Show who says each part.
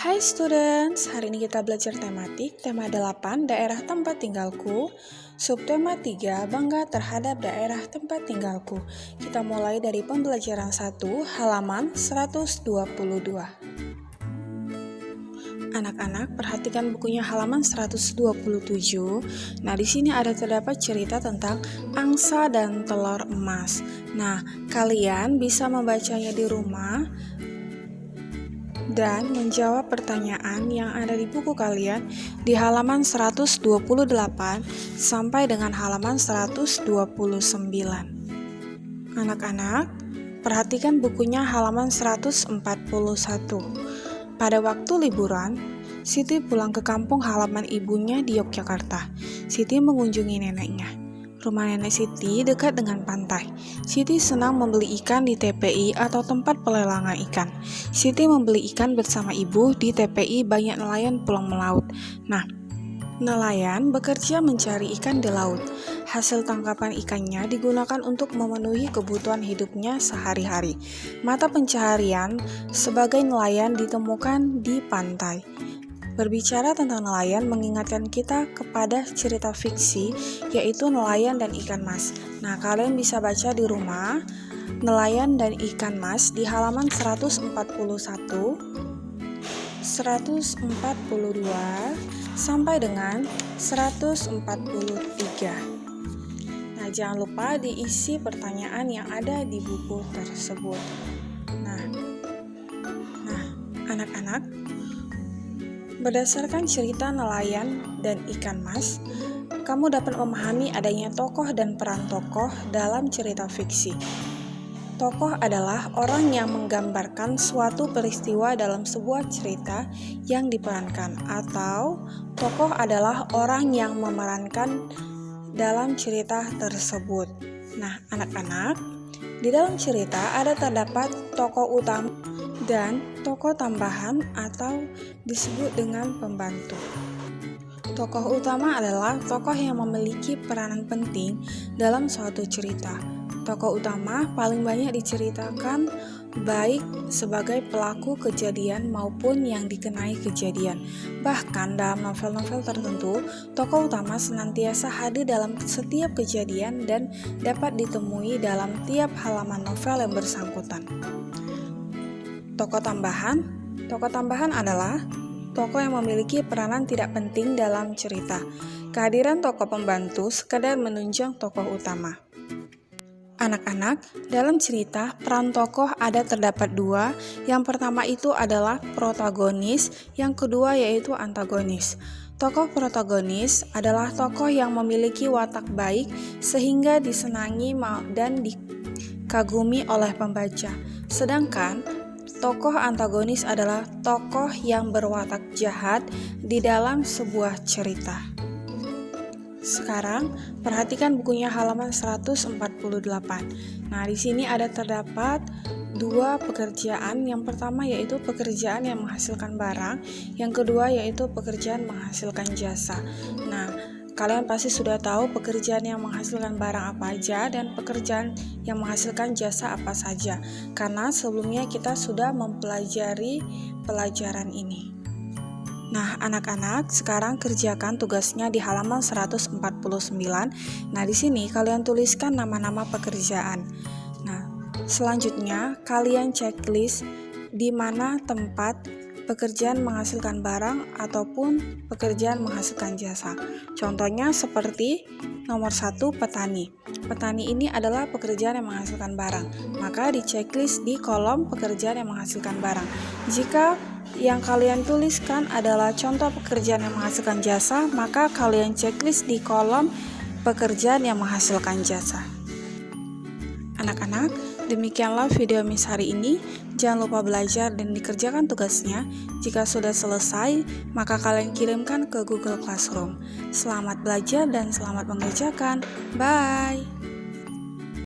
Speaker 1: Hai students, hari ini kita belajar tematik, tema 8, daerah tempat tinggalku. Subtema 3, bangga terhadap daerah tempat tinggalku. Kita mulai dari pembelajaran 1, halaman 122. Anak-anak, perhatikan bukunya halaman 127. Nah, di sini terdapat cerita tentang angsa dan telur emas. Nah, kalian bisa membacanya di rumah dan menjawab pertanyaan yang ada di buku kalian di halaman 128 sampai dengan halaman 129. Anak-anak, perhatikan bukunya halaman 141. Pada waktu liburan, Siti pulang ke kampung halaman ibunya di Yogyakarta. Siti mengunjungi neneknya. Rumah nenek Siti dekat dengan pantai. Siti senang membeli ikan di TPI atau tempat pelelangan ikan. Siti membeli ikan bersama ibu di TPI banyak nelayan pulang melaut. Nah, nelayan bekerja mencari ikan di laut. Hasil tangkapan ikannya digunakan untuk memenuhi kebutuhan hidupnya sehari-hari. Mata pencaharian sebagai nelayan ditemukan di pantai. Berbicara tentang nelayan mengingatkan kita kepada cerita fiksi, yaitu Nelayan dan Ikan Mas. Nah, kalian bisa baca di rumah Nelayan dan Ikan Mas di halaman 141, 142, sampai dengan 143. Nah, jangan lupa diisi pertanyaan yang ada di buku tersebut. Nah, anak-anak, berdasarkan cerita Nelayan dan Ikan Mas, kamu dapat memahami adanya tokoh dan peran tokoh dalam cerita fiksi. Tokoh adalah orang yang menggambarkan suatu peristiwa dalam sebuah cerita yang diperankan, atau tokoh adalah orang yang memerankan dalam cerita tersebut. Nah, anak-anak, di dalam cerita terdapat tokoh utama dan tokoh tambahan atau disebut dengan pembantu. Tokoh utama adalah tokoh yang memiliki peranan penting dalam suatu cerita. Tokoh utama paling banyak diceritakan baik sebagai pelaku kejadian maupun yang dikenai kejadian. Bahkan dalam novel-novel tertentu, tokoh utama senantiasa hadir dalam setiap kejadian dan dapat ditemui dalam tiap halaman novel yang bersangkutan. Tokoh tambahan adalah tokoh yang memiliki peranan tidak penting dalam cerita. Kehadiran tokoh pembantu sekadar menunjang tokoh utama. Anak-anak, dalam cerita peran tokoh terdapat dua. Yang pertama itu adalah protagonis, yang kedua yaitu antagonis. Tokoh protagonis adalah tokoh yang memiliki watak baik sehingga disenangi dan dikagumi oleh pembaca. Sedangkan tokoh antagonis adalah tokoh yang berwatak jahat di dalam sebuah cerita. Sekarang, perhatikan bukunya halaman 148. Nah, di sini terdapat dua pekerjaan. Yang pertama yaitu pekerjaan yang menghasilkan barang, yang kedua yaitu pekerjaan menghasilkan jasa. Nah, kalian pasti sudah tahu pekerjaan yang menghasilkan barang apa aja dan pekerjaan yang menghasilkan jasa apa saja, karena sebelumnya kita sudah mempelajari pelajaran ini. Nah, anak-anak, sekarang kerjakan tugasnya di halaman 149. Nah, di sini kalian tuliskan nama-nama pekerjaan. Nah, selanjutnya kalian checklist di mana tempat pekerjaan menghasilkan barang ataupun pekerjaan menghasilkan jasa. Contohnya seperti nomor 1, petani. Petani ini adalah pekerjaan yang menghasilkan barang, maka di checklist di kolom pekerjaan yang menghasilkan barang. Jika yang kalian tuliskan adalah contoh pekerjaan yang menghasilkan jasa, maka kalian checklist di kolom pekerjaan yang menghasilkan jasa. Anak-anak, demikianlah video Miss hari ini. Jangan lupa belajar dan dikerjakan tugasnya. Jika sudah selesai, maka kalian kirimkan ke Google Classroom. Selamat belajar dan selamat mengerjakan. Bye!